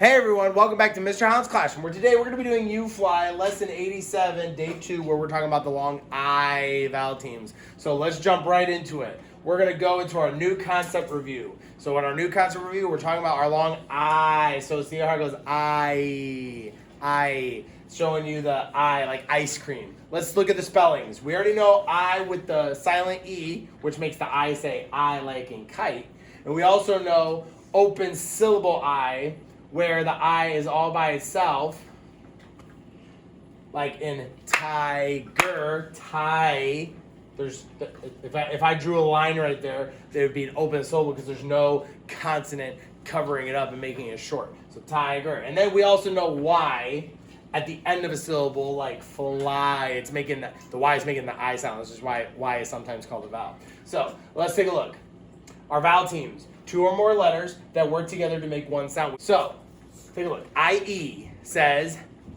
Hey everyone, welcome back to Mr. Holland's Classroom, where today we're going to be doing UFLI, lesson 87, day 2, where we're talking about the long I vowel teams. So let's jump right into it. We're going to go into our new concept review. So in our new concept review, we're talking about our long I. So see how it goes, I, showing you the I, like ice cream. Let's look at the spellings. We already know I with the silent E, which makes the I say I like in kite. And we also know open syllable I, where the I is all by itself, like in tiger, tie. If I drew a line right there, there would be an open syllable because there's no consonant covering it up and making it short. So tiger. And then we also know Y at the end of a syllable, like fly. It's making the Y is making the I sound. This is why Y is sometimes called a vowel. So let's take a look. Our vowel teams. 2 or more letters that work together to make one sound. So, take a look. I-E says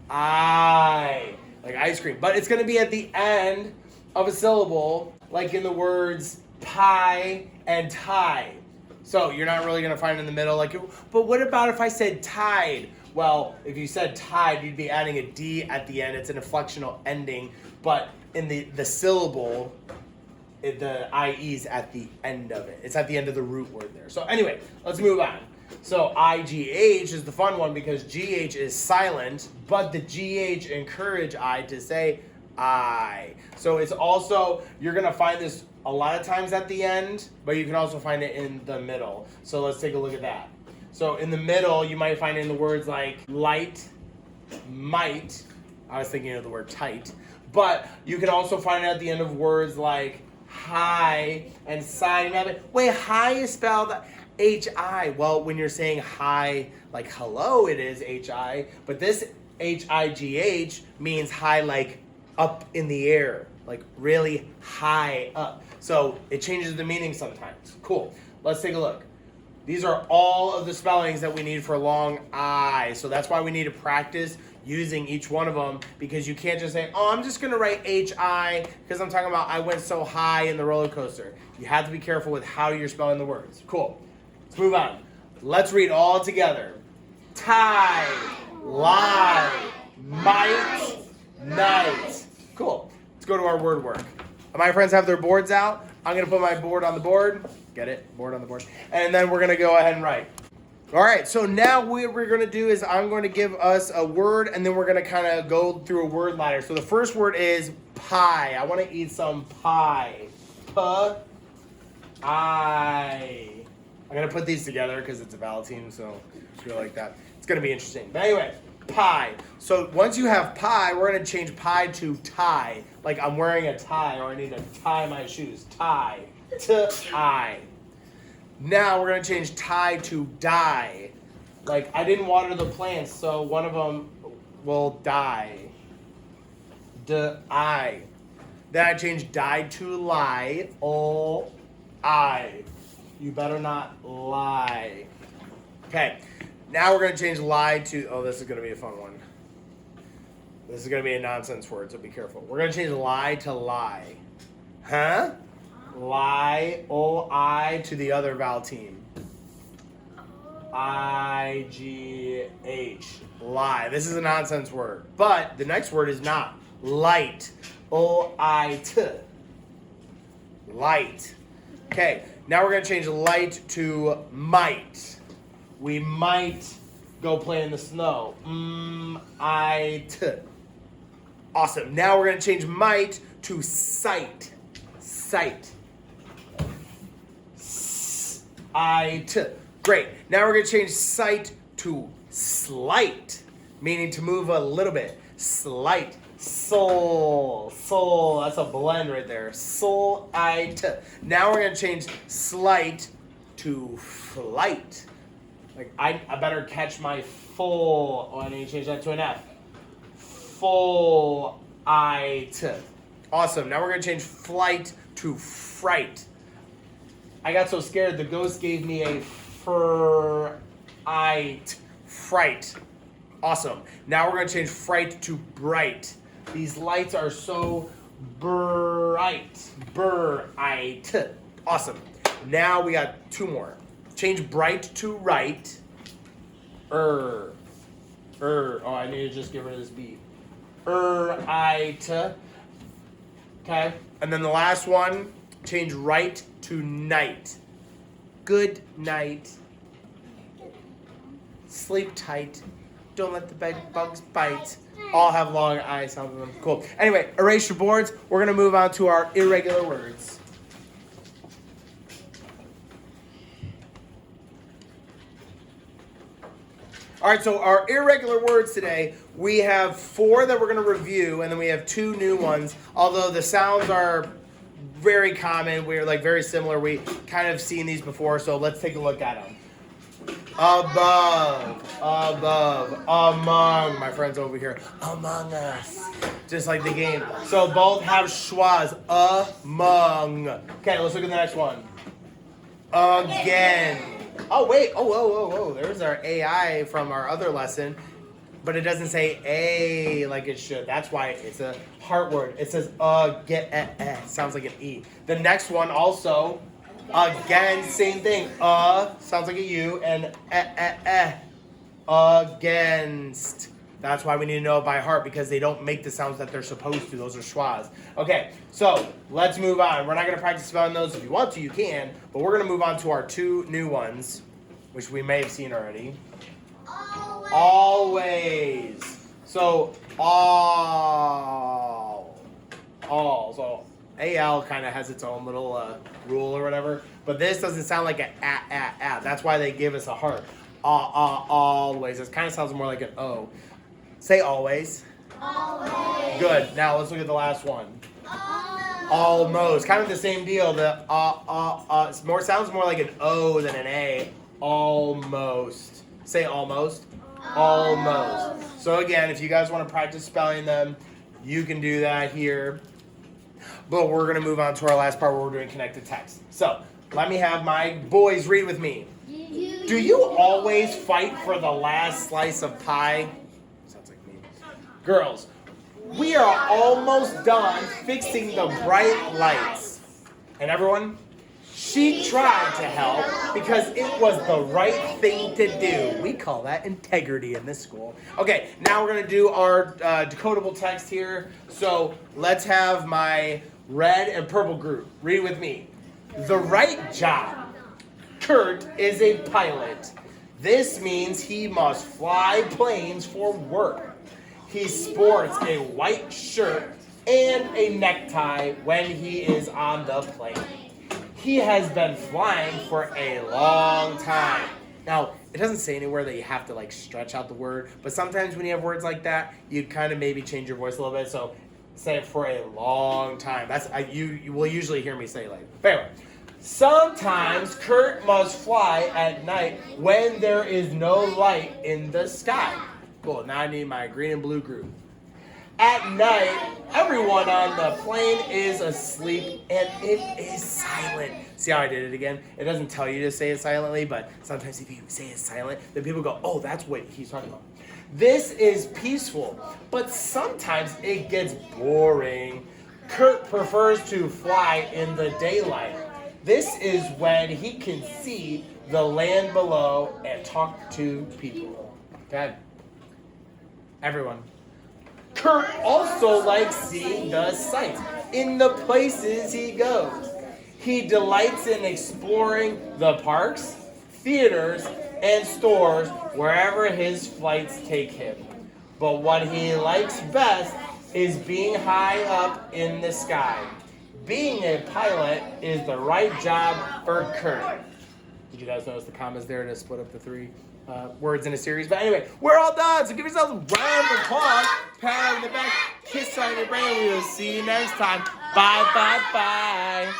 I, like ice cream. But it's going to be at the end of a syllable, like in the words pie and tie. So, you're not really going to find it in the middle. But what about if I said tide? Well, if you said tide, you'd be adding a D at the end. It's an inflectional ending. But in the syllable, the IE's at the end of it. It's at the end of the root word there. So anyway, let's move on. So IGH is the fun one because GH is silent, but the GH encourage I to say I. So it's also, you're going to find this a lot of times at the end, but you can also find it in the middle. So let's take a look at that. So in the middle, you might find it in the words like light, might. I was thinking of the word tight. But you can also find it at the end of words like hi and sigh. Wait, hi is spelled H-I. Well, when you're saying hi, like hello, it is H-I. But this H-I-G-H means high, like up in the air, like really high up. So it changes the meaning sometimes. Cool. Let's take a look. These are all of the spellings that we need for long I. So that's why we need to practice using each one of them, because you can't just say, oh, I'm just going to write H-I because I'm talking about I went so high in the roller coaster. You have to be careful with how you're spelling the words. Cool. Let's move on. Let's read all together. Tie, lie, might, night. Cool. Let's go to our word work. My friends have their boards out. I'm going to put my board on the board. Get it? Board on the board. And then we're going to go ahead and write. All right, so now what we're going to do is I'm going to give us a word, and then we're going to kind of go through a word ladder. So the first word is pie. I want to eat some pie. P-I. I'm going to put these together because it's a vowel team, so I feel like that. It's going to be interesting. But anyway, pie. So once you have pie, we're going to change pie to tie. Like I'm wearing a tie, or I need to tie my shoes. Tie. T-I. Now we're going to change tie to die. Like, I didn't water the plants, so one of them will die. D-I. Then I changed die to lie. O-I. You better not lie. Okay. Now we're going to change lie to, oh, this is going to be a fun one. This is going to be a nonsense word, so be careful. We're going to change lie to lie. Huh? Lie, O-I, to the other vowel team. I-G-H, lie. This is a nonsense word, but the next word is not. Light, O-I-T, light. Okay, now we're going to change light to might. We might go play in the snow. M-I-T. Awesome. Now we're going to change might to sight. Sight. I-T. Great. Now we're going to change sight to slight, meaning to move a little bit. Slight. Soul. Soul. That's a blend right there. Soul. I-T. Now we're going to change slight to flight. Like, I better catch my full. Oh, I need to change that to an F. Full. I-T. Awesome. Now we're going to change flight to fright. I got so scared, the ghost gave me a fright. Awesome. Now we're going to change fright to bright. These lights are so bright. Bright. Awesome. Now we got 2 more. Change bright to right. Oh, I need to just get rid of this beat. I-t. Okay. And then the last one, change right to night. Good night. Sleep tight. Don't let the bed bugs bite. All have long I sounds in them. Cool. Anyway, erase your boards. We're going to move on to our irregular words. All right, so our irregular words today, we have 4 that we're going to review, and then we have 2 new ones. Although the sounds are very common, we're like very similar. We kind of seen these before, so let's take a look at them. Above, among, my friends over here, among us, just like the game. So both have schwas, among. Okay, let's look at the next one. Again. Oh, wait, whoa, there's our AI from our other lesson, but it doesn't say A like it should. That's why it's a heart word. It says sounds like an E. The next one also, again, same thing. Sounds like a U, and against. That's why we need to know it by heart, because they don't make the sounds that they're supposed to. Those are schwas. Okay, so let's move on. We're not going to practice spelling those. If you want to, you can. But we're going to move on to our 2 new ones, which we may have seen already. Always. So, all. So, AL kind of has its own little rule or whatever. But this doesn't sound like an a. That's why they give us a heart. Always. It kind of sounds more like an O. Say always. Always. Good. Now let's look at the last one. Almost. Kind of the same deal. The sounds more like an O than an A. Almost. Say almost. Almost. So again, if you guys want to practice spelling them, you can do that here. But we're going to move on to our last part where we're doing connected text. So let me have my boys read with me. Do you always fight for the last slice of pie? Girls, we are almost done fixing the bright lights. And everyone, she tried to help because it was the right thing to do. We call that integrity in this school. Okay, now we're going to do our decodable text here. So let's have my red and purple group. Read with me. The right job. Kurt is a pilot. This means he must fly planes for work. He sports a white shirt and a necktie when he is on the plane. He has been flying for a long time. Now, it doesn't say anywhere that you have to like stretch out the word, but sometimes when you have words like that, you kind of maybe change your voice a little bit. So say it for a long time. You will usually hear me say it like that. But anyway, sometimes Kurt must fly at night when there is no light in the sky. Cool, now I need my green and blue group. At night, everyone on the plane is asleep and it is silent. See how I did it again? It doesn't tell you to say it silently, but sometimes if you say it silent, then people go, oh, that's what he's talking about. This is peaceful, but sometimes it gets boring. Kurt prefers to fly in the daylight. This is when he can see the land below and talk to people. Okay? Everyone. Kurt also likes seeing the sights in the places he goes. He delights in exploring the parks, theaters, and stores wherever his flights take him. But what he likes best is being high up in the sky. Being a pilot is the right job for Kurt. Did you guys notice the commas there to split up the 3 words in a series? But anyway, we're all done. So give yourselves a round of applause, pat on the back, kiss on your brain. We will see you next time. Bye, bye, bye.